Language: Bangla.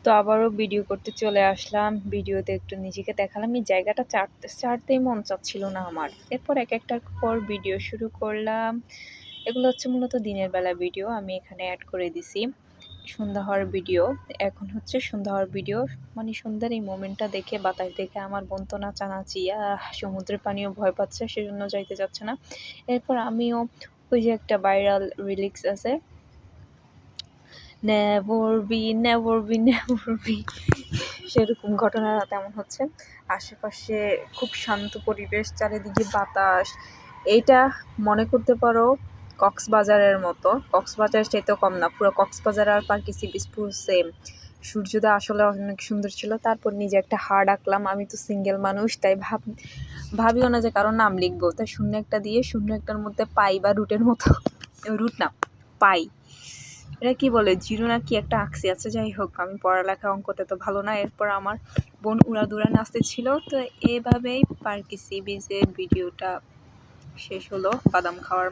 তো আবারও ভিডিও করতে চলে আসলাম। ভিডিওতে একটু নিজেকে দেখালাম। এই জায়গাটা ছাড়তেই মন চাচ্ছিল না আমার। এরপর একটার পর ভিডিও শুরু করলাম। এগুলো হচ্ছে মূলত দিনের বেলা ভিডিও, আমি এখানে অ্যাড করে দিছি সন্ধ্যা হওয়ার ভিডিও। এখন হচ্ছে সন্ধ্যা হওয়ার ভিডিও, মানে সন্ধ্যার এই মোমেন্টটা দেখে, বাতাস দেখে আমার বোন তো নাচানাচি, সমুদ্রের পানিও ভয় পাচ্ছে, সেজন্য যাইতে যাচ্ছে না। এরপর আমিও ওই যে একটা ভাইরাল রিলিক্স আছে, never be never be never be, সেরকম ঘটনা তেমন হচ্ছে। আশেপাশে খুব শান্ত পরিবেশ, চারিদিকে বাতাস। এইটা মনে করতে পারো কক্সবাজারের মতো। কক্সবাজার চাইতেও কম না, পুরো কক্সবাজার আর পার্কি সি বিচ পুরো সেম। সূর্যোদয় আসলে অনেক সুন্দর ছিল। তারপর নিজে একটা হাড় আঁকলাম। আমি তো সিঙ্গেল মানুষ, তাই ভাবিও না যে কারো নাম লিখবো, তাই শূন্য একটা দিয়ে শূন্য একটার মধ্যে পাই বা রুটের মতো, রুট না পাই, এটা কি বলে জিরো না কি একটা আঁকছি। আচ্ছা যাই হোক, আমি পড়ালেখা অঙ্কতে তো ভালো না। এরপর আমার বোন উড়াদুরা নাচতে ছিল। তো এভাবেই পার্কি সি বিচের ভিডিওটা শেষ হলো বাদাম খাওয়ার